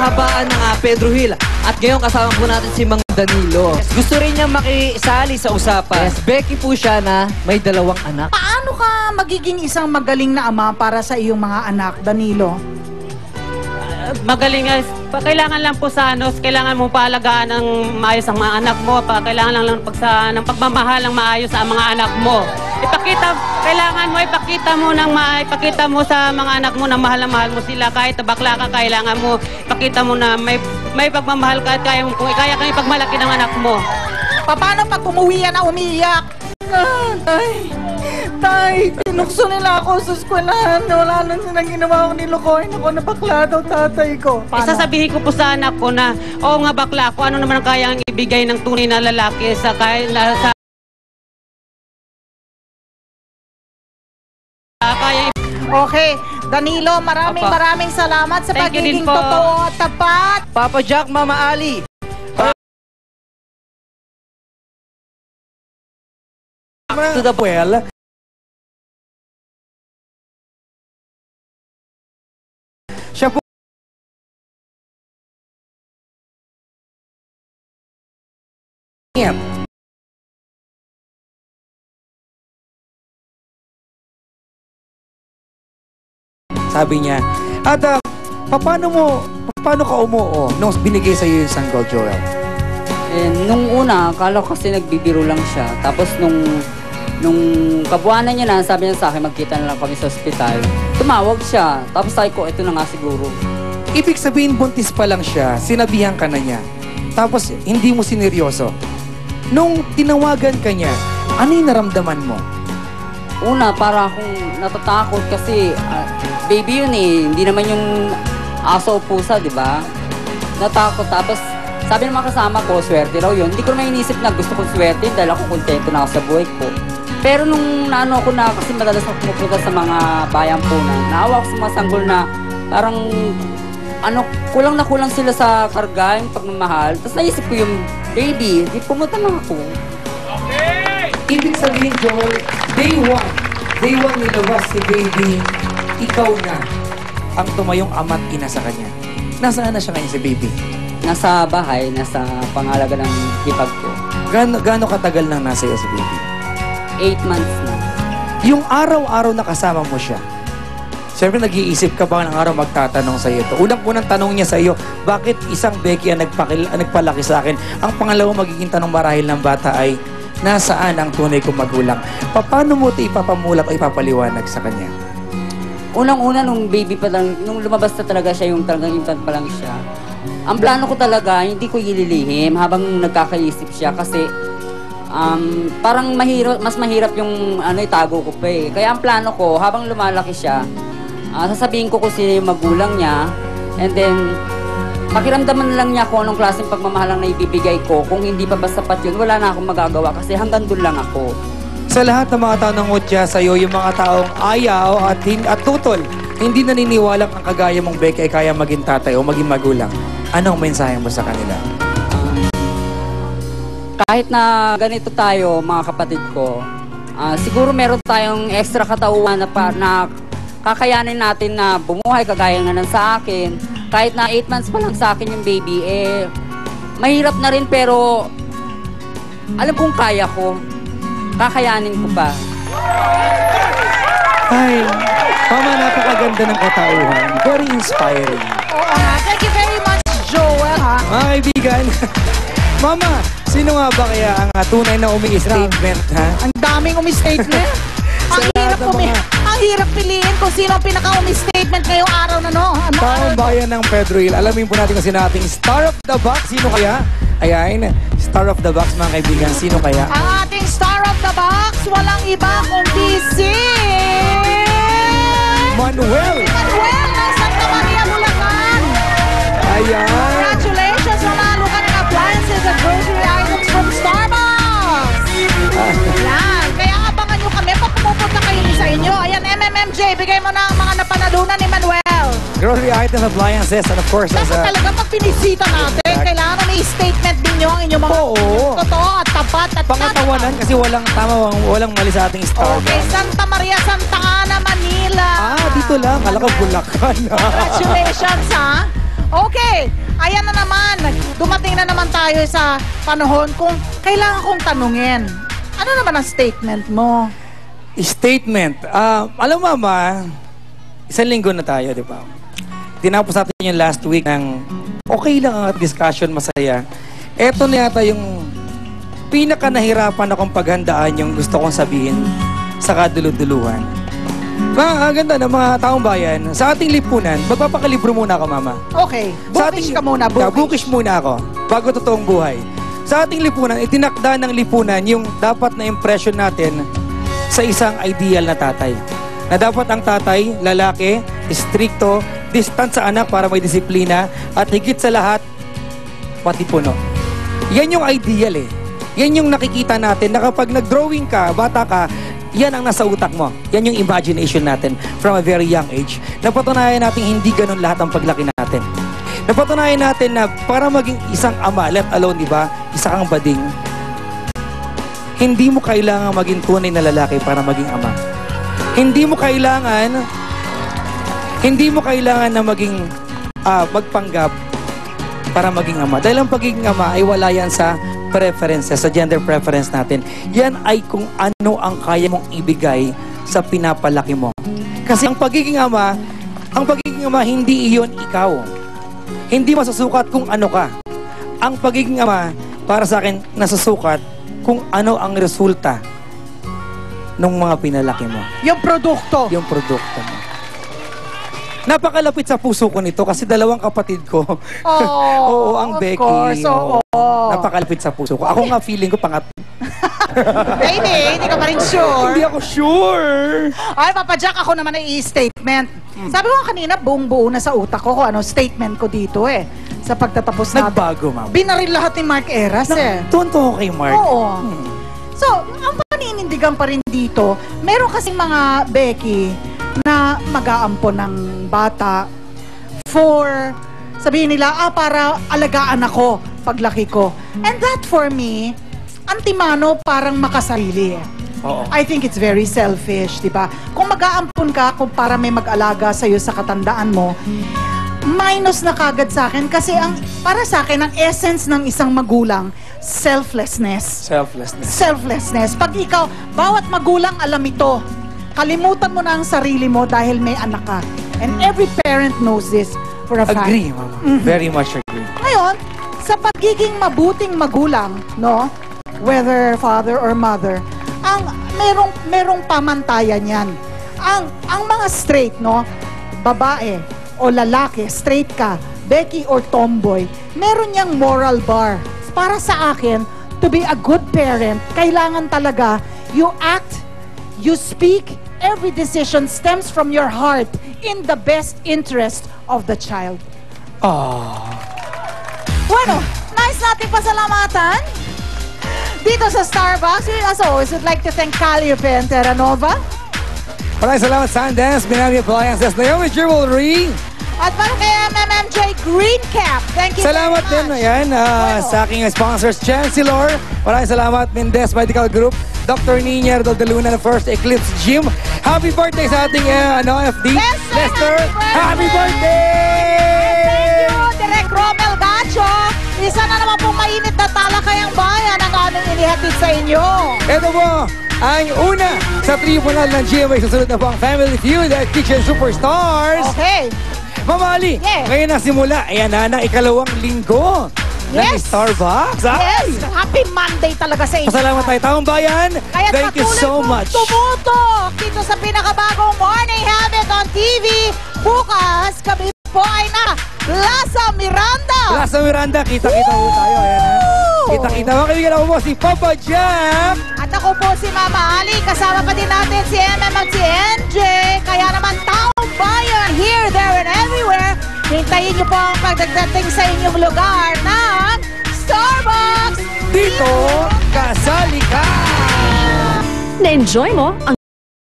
kahabaan ng Pedro Hill. At ngayon kasama po natin si Mang Danilo. Yes, gusto rin niyang makisali sa usapan. Yes, Becky po siya na may 2 anak. Paano ka magiging isang magaling na ama para sa iyong mga anak, Danilo? Magaling guys. Kailangan lang po sa kailangan mo paalagaan ng maayos ang mga anak mo. Kailangan lang ng pagmamahal ng maayos sa mga anak mo. Ipakita mo sa mga anak mo na mahal mo sila. Kahit bakla ka, kailangan mo ipakita mo na may pagmamahal ka at kung kaya kang ipagmalaki ng anak mo. Paano pag umuwi yan na umiiyak? Tay, tinukso nila ako sa eskwelahan. Wala lang silang ginawa akong nilukoy. Ako na bakla daw tatay ko. Sasabihin ko po sa anak ko na, oo nga bakla ako, ano naman ang kayang ibigay ng tunay na lalaki sa Okay, Danilo, maraming salamat sa pagiging totoo at tapat. Papa Jack, Mama Ali. To the well. Siya po sabi niya. At paano ka umuo nung binigay sa iyo yung sanggol, Joel? Nung una, akala ko kasi nagbibiro lang siya. Tapos nung kabuanan niya na, sabi niya sa akin, magkita na lang kami sa ospital. Tumawag siya. Tapos sabi ko, ito na nga siguro. Ibig sabihin, buntis pa lang siya, sinabihan ka na niya. Tapos, hindi mo sineryoso. Nung tinawagan ka niya, ano yung naramdaman mo? Una, para akong natatakot kasi baby yun eh. Hindi naman yung aso o pusa, di ba? Natakot. Tapos, sabi ng mga kasama ko, swerte raw yun. Hindi ko naman inisip na gusto kong swerte dahil ako kontento na ako sa buhay ko. Pero nung naano ako na, kasi madalas ako pumupunta sa mga bayan po na, naawa ako sa mga sanggol na parang, kulang na kulang sila sa karga, yung pagmamahal. Tapos naisip ko yung baby, di pumunta lang ako. Okay! Ibig sabihin, Joel, day one nilabas si baby, ikaw na ang tumayong ama't ina sa kanya. Nasaan na siya ngayon si baby? Nasa bahay, nasa pangalaga ng hipag ko. Gaano katagal nang nasa iyo si baby? 8 months na. Yung araw-araw na kasama mo siya, siyempre nag-iisip ka ba ng araw magtatanong sa iyo ito? Unang-unang tanong niya sa iyo, bakit isang Becky ang nagpalaki sa akin? Ang pangalawang magiging tanong marahil ng bata ay, nasaan ang tunay kong magulang? Paano mo ito ipapamulat o ipapaliwanag sa kanya? Unang-una, nung baby pa lang, nung lumabas na talaga siya, yung talagang infant pa lang siya, ang plano ko talaga, hindi ko ililihim habang nagkakaisip siya kasi parang mas mahirap yung itago ko pa eh. Kaya ang plano ko, habang lumalaki siya, sasabihin ko kung sino yung magulang niya, and then pakiramdaman lang niya kung anong klaseng pagmamahal ang naibibigay ko. Kung hindi pa ba sapat yun, wala na akong magagawa kasi hanggang doon lang ako. Sa lahat ng mga tao ng ngutya sa'yo, yung mga taong ayaw at tutol, hindi naniniwalang ang kagaya mong Becky ay kaya maging tatay o maging magulang. Anong mensahe mo sa kanila? Kahit na ganito tayo, mga kapatid ko, siguro meron tayong extra katauhan na kakayanin natin na bumuhay kagaya nga ng sa akin. Kahit na 8 months pa lang sa akin yung baby, mahirap na rin pero alam kong kaya ko. Kakayanin ko pa. Ay, Mama, napakaganda ng katauhan. Very inspiring. Oo nga. Thank you very much, Joel, ha? Mga kaibigan, Mama, sino nga ba kaya ang tunay na umi-statement, ha? Ang daming umi-statement. Ang hirap piliin kung sino ang pinaka-umi-statement ngayong araw na no. Taong bayan ng Pedro Hill. Alamin po natin kung sino ating Star of the Box. Sino kaya? Ayan, Star of the Box, mga kaibigan. Sino kaya? Ang ating Star of the Box, walang iba kundi si... Manuel ng Santa Maria, Bulacan. Ayan. Congratulations, nanalo ka ng appliances and grocery items from Starbucks. Ayan, kaya abangan nyo kami pag pumupunta kayo sa inyo. Ayan, MMMJ, bigay mo na ang mga napanalunan ni Manuel. Grocery items, appliances, and of course, dapat talaga pag pinisita natin, kailangan may statement din nyo ang inyong mga totoo at tapat at pangatawanan kasi walang mali sa ating Starbucks. Okay, Santa Maria, Santa Ana, Manila. Dito lang. Alam ko, Bulacan. Congratulations, ha? Okay, ayan na naman. Dumating na naman tayo sa panahon kung kailangan kong tanungin. Ano naman ang statement mo? Statement. Alam mo, Mama, isang linggo na tayo, di ba? Tinapos natin yung last week ng okay lang ang discussion, masaya. Eto na yata yung pinaka nahirapan akong paghandaan yung gusto kong sabihin sa kaduluduluhan. Ganda ng mga taong bayan. Sa ating lipunan, magpapakalibro muna ako, Mama. Okay, bookish ka muna, Bookish muna ako, bago totoong buhay. Sa ating lipunan, itinakda ng lipunan yung dapat na impression natin sa isang ideal na tatay. Na dapat ang tatay, lalaki, stricto, distant sa anak para may disiplina, at higit sa lahat, matipuno. Yan yung ideal eh. Yan yung nakikita natin na kapag nag-drawing ka, bata ka, yan ang nasa utak mo. Yan yung imagination natin from a very young age. Napatunayan natin hindi ganun lahat ang paglaki natin. Napatunayan natin na para maging isang ama, let alone, di ba, isa kang bading, hindi mo kailangan maging tunay na lalaki para maging ama. Hindi mo kailangan na maging magpanggap para maging ama. Dahil ang pagiging ama ay wala yan sa preferences, sa gender preference natin. Yan ay kung ano ang kaya mong ibigay sa pinapalaki mo. Kasi ang pagiging ama hindi iyon ikaw. Hindi masusukat kung ano ka. Ang pagiging ama, para sa akin, nasusukat kung ano ang resulta ng mga pinalaki mo. Yung produkto. Yung produkto mo. Napakalapit sa puso ko nito kasi dalawang kapatid ko. Oo, ang Becky. Of course, oo. Napakalapit sa puso ko. Ako nga feeling ko pangat. Hindi ka pa rin sure. Hindi ako sure. Ay, Papa Jack, ako naman ay i-statement. Sabi ko kanina, buong buo na sa utak ko kung ano statement ko dito eh. Sa pagtatapos natin. Nagbago, Ma'am. Binaril lahat ni Mark Eras eh. Tuwan-tuwa ko kay Mark. Oo. So, ang paninindigan pa rin dito, meron kasing mga Becky na mag-aampon ng bata for, sabihin nila, para alagaan ako paglaki ko. And that for me, antimano parang makasarili eh. Oo. I think it's very selfish, di ba? Kung mag-aampon ka, kung para may mag-alaga sa'yo sa katandaan mo, minus na kagad sa akin kasi para sa akin, ang essence ng isang magulang, selflessness. Selflessness. Pag ikaw, bawat magulang alam ito, kalimutan mo na ang sarili mo dahil may anak ka. And every parent knows this for a fact. Agree, Mama. Very much agree. Ngayon, sa pagiging mabuting magulang, no? Whether father or mother, merong pamantayan yan. Ang mga straight, no? Babae o lalaki, straight ka, Becky or tomboy, meron niyang moral bar. Para sa akin, to be a good parent, kailangan talaga you act, you speak, every decision stems from your heart in the best interest of the child. Bueno, nice natin pasalamatan dito sa Starbucks. We as always would like to thank Calliope and Terranova. Maraming salamat, Sundance, Binami Appliances, Naomi Jewelry. At para kay MMJ Green Cap. Thank you Salamat very din, much. ayan, sa aking sponsors, Chancellor. Maraming salamat, Mindes Medical Group, Dr. Ninier Doldeluna, First Eclipse Gym. Happy birthday sa ating FD. Lester, Happy birthday! Thank you, Direk Romel Gacho. Isa na naman pong mainit na talakayang bayan ang aming inihatid sa inyo. Ito po, ang una sa tribunal ng GMA. Susunod na po ang Family Feud at Kitchen Superstars. Okay. Mama Ali, Yes. ngayon na simula. Ayan na, ikalawang linggo ng Yes. Starbucks. Ay! Yes, happy Monday talaga sa inyo. Pasalamat tayo, taong bayan. Kaya Thank you so much. Tumutok dito sa pinakabagong Morning Habit on TV. Bukas, kami po ay na Plaza Miranda. Plaza Miranda, kita-kita po tayo. Ayan na. Kita-kita mo. Kaibigan ako po si Papa Jack. At ako po si Mama Ali. Kasama pa din natin si MM at si NJ. Kaya naman taong bayan, here, there, and everywhere. Hintayin niyo po ang pagdagdating sa inyong lugar ng Starbucks. Dito, kasali ka! Na-enjoy mo ang